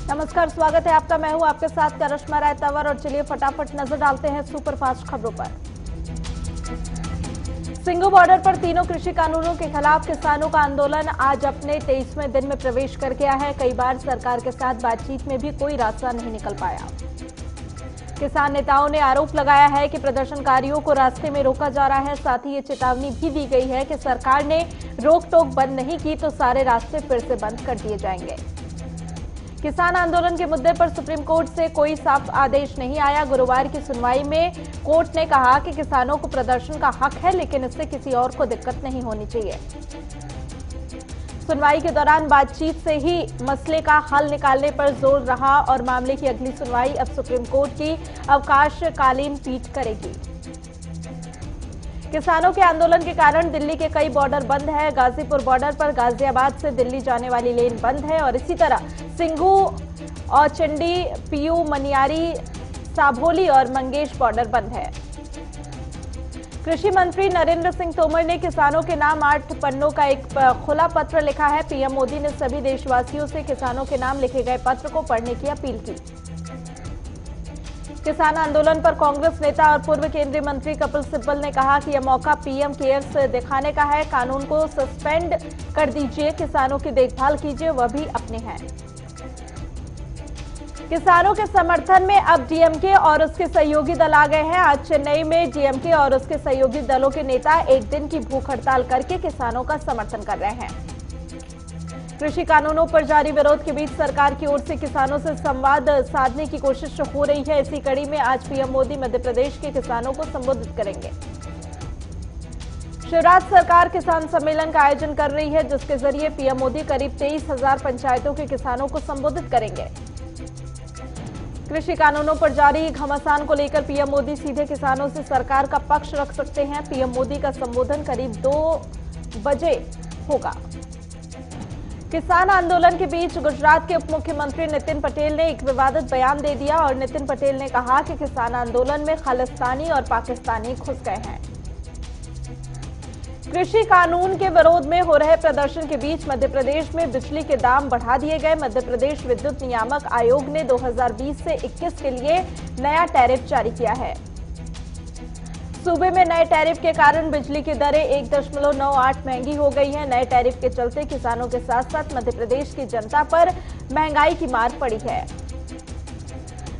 नमस्कार, स्वागत है आपका। मैं हूं आपके साथ करिश्मा राय तंवर और चलिए फटाफट नजर डालते हैं सुपरफास्ट खबरों पर। सिंघू बॉर्डर पर तीनों कृषि कानूनों के खिलाफ किसानों का आंदोलन आज अपने 23वें दिन में प्रवेश कर गया है। कई बार सरकार के साथ बातचीत में भी कोई रास्ता नहीं निकल पाया। किसान नेताओं ने आरोप लगाया है कि प्रदर्शनकारियों को रास्ते में रोका जा रहा है। साथ ही ये चेतावनी भी दी गई है कि सरकार ने रोक टोक बंद नहीं की तो सारे रास्ते फिर से बंद कर दिए जाएंगे। किसान आंदोलन के मुद्दे पर सुप्रीम कोर्ट से कोई साफ आदेश नहीं आया। गुरुवार की सुनवाई में कोर्ट ने कहा कि किसानों को प्रदर्शन का हक है, लेकिन इससे किसी और को दिक्कत नहीं होनी चाहिए। सुनवाई के दौरान बातचीत से ही मसले का हल निकालने पर जोर रहा और मामले की अगली सुनवाई अब सुप्रीम कोर्ट की अवकाशकालीन पीठ करेगी। किसानों के आंदोलन के कारण दिल्ली के कई बॉर्डर बंद है। गाजीपुर बॉर्डर पर गाजियाबाद से दिल्ली जाने वाली लेन बंद है और इसी तरह सिंघू, औचंडी, पीयू, मनियारी, साभोली और मंगेश बॉर्डर बंद है। कृषि मंत्री नरेंद्र सिंह तोमर ने किसानों के नाम 8 पन्नों का एक खुला पत्र लिखा है। पीएम मोदी ने सभी देशवासियों से किसानों के नाम लिखे गए पत्र को पढ़ने की अपील की। किसान आंदोलन पर कांग्रेस नेता और पूर्व केंद्रीय मंत्री कपिल सिब्बल ने कहा कि यह मौका पीएम केयर्स दिखाने का है। कानून को सस्पेंड कर दीजिए, किसानों की देखभाल कीजिए, वह भी अपने हैं। किसानों के समर्थन में अब डीएमके और उसके सहयोगी दल आ गए हैं। आज चेन्नई में डीएमके और उसके सहयोगी दलों के नेता एक दिन की भूख हड़ताल करके किसानों का समर्थन कर रहे हैं। कृषि कानूनों पर जारी विरोध के बीच सरकार की ओर से किसानों से संवाद साधने की कोशिश हो रही है। इसी कड़ी में आज पीएम मोदी मध्य प्रदेश के किसानों को संबोधित करेंगे। शिवराज सरकार किसान सम्मेलन का आयोजन कर रही है, जिसके जरिए पीएम मोदी करीब 23,000 पंचायतों के किसानों को संबोधित करेंगे। कृषि कानूनों पर जारी घमासान को लेकर पीएम मोदी सीधे किसानों से सरकार का पक्ष रख सकते हैं। पीएम मोदी का संबोधन करीब 2 बजे होगा। किसान आंदोलन के बीच गुजरात के उप मुख्यमंत्री नितिन पटेल ने एक विवादित बयान दे दिया और नितिन पटेल ने कहा कि किसान आंदोलन में खालिस्तानी और पाकिस्तानी घुस गए हैं। कृषि कानून के विरोध में हो रहे प्रदर्शन के बीच मध्य प्रदेश में बिजली के दाम बढ़ा दिए गए। मध्य प्रदेश विद्युत नियामक आयोग ने 2020 से 21 के लिए नया टैरिफ जारी किया है। सूबे में नए टैरिफ के कारण बिजली की दरें 1.98 महंगी हो गई हैं। नए टैरिफ के चलते किसानों के साथ साथ मध्य प्रदेश की जनता पर महंगाई की मार पड़ी है।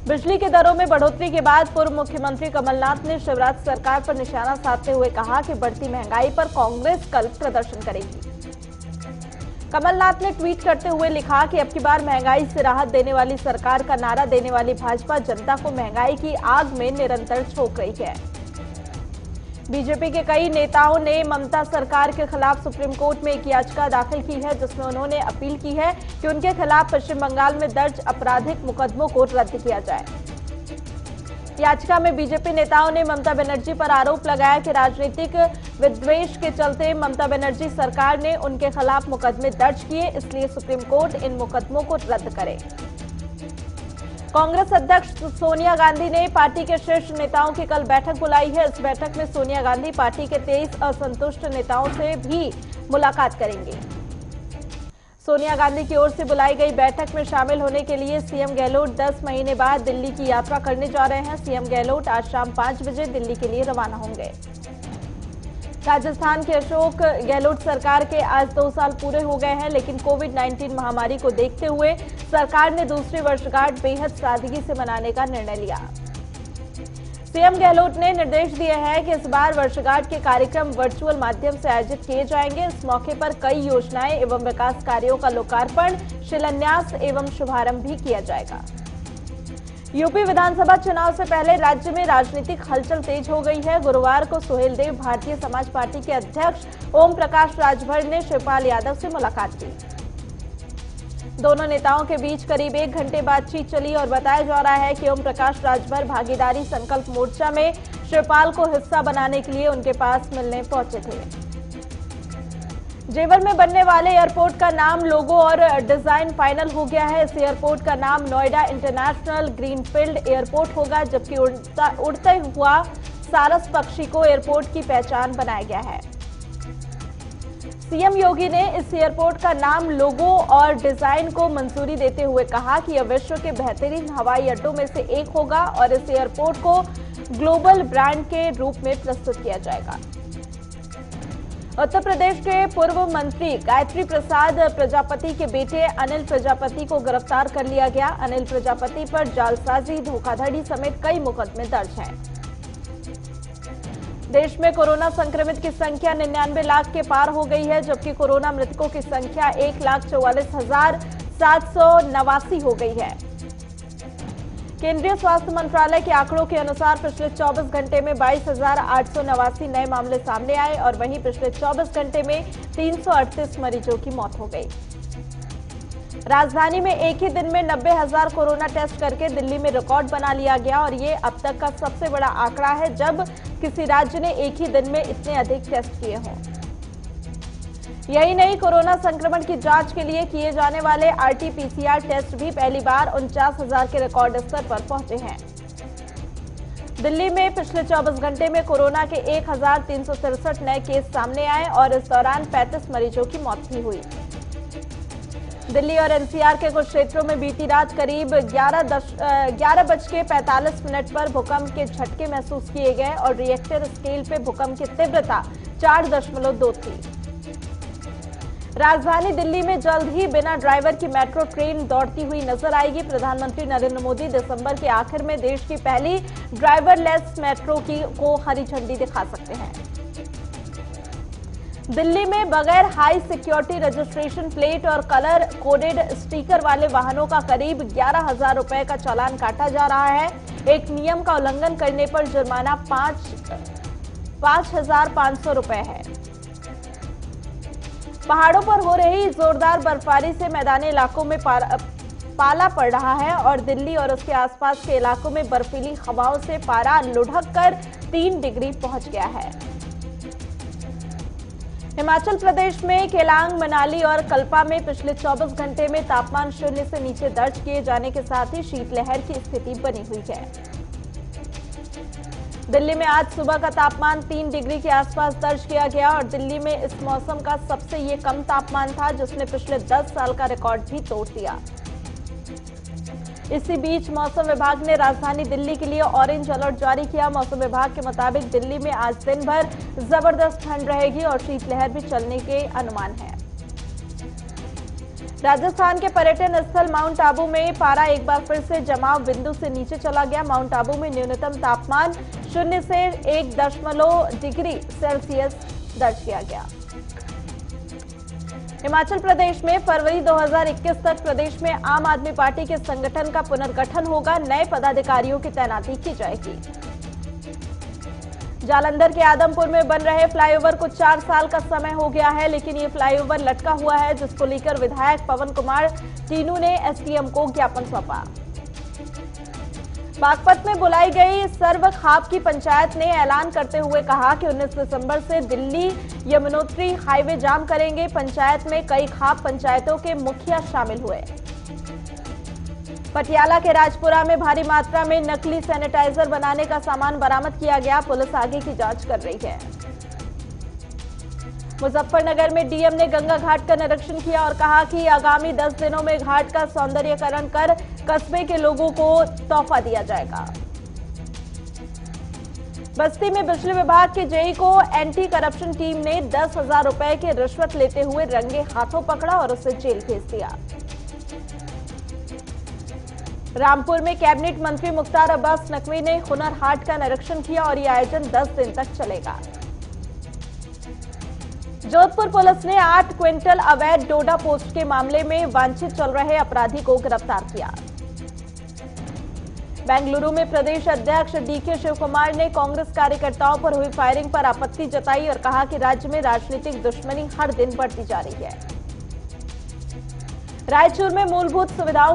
बिजली की दरों में बढ़ोतरी के बाद पूर्व मुख्यमंत्री कमलनाथ ने शिवराज सरकार पर निशाना साधते हुए कहा कि बढ़ती महंगाई पर कांग्रेस कल प्रदर्शन करेगी। कमलनाथ ने ट्वीट करते हुए लिखा कि अब की बार महंगाई से राहत देने वाली सरकार का नारा देने वाली भाजपा जनता को महंगाई की आग में निरंतर झोंक रही है। बीजेपी के कई नेताओं ने ममता सरकार के खिलाफ सुप्रीम कोर्ट में एक याचिका दाखिल की है, जिसमें उन्होंने अपील की है कि उनके खिलाफ पश्चिम बंगाल में दर्ज आपराधिक मुकदमों को रद्द किया जाए। याचिका में बीजेपी नेताओं ने ममता बनर्जी पर आरोप लगाया कि राजनीतिक विद्वेष के चलते ममता बनर्जी सरकार ने उनके खिलाफ मुकदमे दर्ज किए, इसलिए सुप्रीम कोर्ट इन मुकदमों को रद्द करे। कांग्रेस अध्यक्ष सोनिया गांधी ने पार्टी के शीर्ष नेताओं की कल बैठक बुलाई है। इस बैठक में सोनिया गांधी पार्टी के 23 असंतुष्ट नेताओं से भी मुलाकात करेंगी। सोनिया गांधी की ओर से बुलाई गई बैठक में शामिल होने के लिए सीएम गहलोत 10 महीने बाद दिल्ली की यात्रा करने जा रहे हैं। सीएम गहलोत आज शाम 5 बजे दिल्ली के लिए रवाना होंगे। राजस्थान के अशोक गहलोत सरकार के आज 2 साल पूरे हो गए हैं, लेकिन कोविड-19 महामारी को देखते हुए सरकार ने दूसरी वर्षगांठ बेहद सादगी से मनाने का निर्णय लिया। सीएम गहलोत ने निर्देश दिए हैं कि इस बार वर्षगांठ के कार्यक्रम वर्चुअल माध्यम से आयोजित किए जाएंगे। इस मौके पर कई योजनाएं एवं विकास कार्यों का लोकार्पण, शिलान्यास एवं शुभारंभ भी किया जाएगा। यूपी विधानसभा चुनाव से पहले राज्य में राजनीतिक हलचल तेज हो गई है। गुरुवार को सुहेलदेव भारतीय समाज पार्टी के अध्यक्ष ओम प्रकाश राजभर ने शिवपाल यादव से मुलाकात की। दोनों नेताओं के बीच करीब 1 घंटे बातचीत चली और बताया जा रहा है कि ओम प्रकाश राजभर भागीदारी संकल्प मोर्चा में शिवपाल को हिस्सा बनाने के लिए उनके पास मिलने पहुंचे थे। जेवर में बनने वाले एयरपोर्ट का नाम, लोगो और डिजाइन फाइनल हो गया है। इस एयरपोर्ट का नाम नोएडा इंटरनेशनल ग्रीनफील्ड एयरपोर्ट होगा, जबकि उड़ते हुआ सारस पक्षी को एयरपोर्ट की पहचान बनाया गया है। सीएम योगी ने इस एयरपोर्ट का नाम, लोगो और डिजाइन को मंजूरी देते हुए कहा कि यह विश्व के बेहतरीन हवाई अड्डों में से एक होगा और इस एयरपोर्ट को ग्लोबल ब्रांड के रूप में प्रस्तुत किया जाएगा। उत्तर प्रदेश के पूर्व मंत्री गायत्री प्रसाद प्रजापति के बेटे अनिल प्रजापति को गिरफ्तार कर लिया गया। अनिल प्रजापति पर जालसाजी, धोखाधड़ी समेत कई मुकदमे दर्ज हैं। देश में कोरोना संक्रमित की संख्या 99 लाख के पार हो गई है, जबकि कोरोना मृतकों की संख्या 1,44,789 हो गई है। केंद्रीय स्वास्थ्य मंत्रालय के आंकड़ों के अनुसार पिछले 24 घंटे में 22,889 नए मामले सामने आए और वहीं पिछले 24 घंटे में 338 मरीजों की मौत हो गई। राजधानी में एक ही दिन में 90,000 कोरोना टेस्ट करके दिल्ली में रिकॉर्ड बना लिया गया और ये अब तक का सबसे बड़ा आंकड़ा है जब किसी राज्य ने एक ही दिन में इतने अधिक टेस्ट किए हों। यही नहीं, कोरोना संक्रमण की जांच के लिए किए जाने वाले आरटी-पीसीआर टेस्ट भी पहली बार 49,000 के रिकॉर्ड स्तर पर पहुंचे हैं। दिल्ली में पिछले 24 घंटे में कोरोना के 1,363 नए केस सामने आए और इस दौरान 35 मरीजों की मौत भी हुई। दिल्ली और एनसीआर के कुछ क्षेत्रों में बीती रात करीब 11:45 पर भूकंप के झटके महसूस किए गए और रिएक्टर स्केल पे भूकंप की तीव्रता 4.2 थी। राजधानी दिल्ली में जल्द ही बिना ड्राइवर की मेट्रो ट्रेन दौड़ती हुई नजर आएगी। प्रधानमंत्री नरेंद्र मोदी दिसंबर के आखिर में देश की पहली ड्राइवरलेस मेट्रो को हरी झंडी दिखा सकते हैं। दिल्ली में बगैर हाई सिक्योरिटी रजिस्ट्रेशन प्लेट और कलर कोडेड स्टिकर वाले वाहनों का करीब 11,000 रुपए का चालान काटा जा रहा है। एक नियम का उल्लंघन करने पर जुर्माना 5,500 रुपए है। पहाड़ों पर हो रही जोरदार बर्फबारी से मैदानी इलाकों में पाला पड़ रहा है और दिल्ली और उसके आसपास के इलाकों में बर्फीली हवाओं से पारा लुढ़क कर 3 डिग्री पहुंच गया है। हिमाचल प्रदेश में केलांग, मनाली और कल्पा में पिछले 24 घंटे में तापमान 0 से नीचे दर्ज किए जाने के साथ ही शीतलहर की स्थिति बनी हुई है। दिल्ली में आज सुबह का तापमान 3 डिग्री के आसपास दर्ज किया गया और दिल्ली में इस मौसम का सबसे ये कम तापमान था, जिसने पिछले 10 साल का रिकॉर्ड भी तोड़ दिया। इसी बीच मौसम विभाग ने राजधानी दिल्ली के लिए ऑरेंज अलर्ट जारी किया। मौसम विभाग के मुताबिक दिल्ली में आज दिन भर जबरदस्त ठंड रहेगी और शीतलहर भी चलने के अनुमान है। राजस्थान के पर्यटन स्थल माउंट आबू में पारा एक बार फिर से जमाव बिंदु से नीचे चला गया। माउंट आबू में न्यूनतम तापमान 0 से 1 डिग्री सेल्सियस दर्ज किया गया। हिमाचल प्रदेश में फरवरी 2021 तक प्रदेश में आम आदमी पार्टी के संगठन का पुनर्गठन होगा। नए पदाधिकारियों की तैनाती की जाएगी। जालंधर के आदमपुर में बन रहे फ्लाईओवर को 4 साल का समय हो गया है, लेकिन ये फ्लाईओवर लटका हुआ है, जिसको लेकर विधायक पवन कुमार टीनू ने एसडीएम को ज्ञापन सौंपा। बागपत में बुलाई गई सर्व खाप की पंचायत ने ऐलान करते हुए कहा कि 19 दिसंबर से दिल्ली यमुनोत्री हाईवे जाम करेंगे। पंचायत में कई खाप पंचायतों के मुखिया शामिल हुए। पटियाला के राजपुरा में भारी मात्रा में नकली सैनिटाइजर बनाने का सामान बरामद किया गया। पुलिस आगे की जांच कर रही है। मुजफ्फरनगर में डीएम ने गंगा घाट का निरीक्षण किया और कहा कि आगामी 10 दिनों में घाट का सौंदर्यीकरण कर कस्बे के लोगों को तोहफा दिया जाएगा। बस्ती में बिजली विभाग के जेई को एंटी करप्शन टीम ने 10,000 रुपए की रिश्वत लेते हुए रंगे हाथों पकड़ा और उसे जेल भेज दिया। रामपुर में कैबिनेट मंत्री मुख्तार अब्बास नकवी ने हुनर हाट का निरीक्षण किया और यह आयोजन 10 दिन तक चलेगा। जोधपुर पुलिस ने 8 क्विंटल अवैध डोडा पोस्ट के मामले में वांछित चल रहे अपराधी को गिरफ्तार किया। बेंगलुरु में प्रदेश अध्यक्ष डीके शिवकुमार ने कांग्रेस कार्यकर्ताओं पर हुई फायरिंग पर आपत्ति जताई और कहा कि राज्य में राजनीतिक दुश्मनी हर दिन बढ़ती जा रही है। रायचूर में मूलभूत सुविधाओं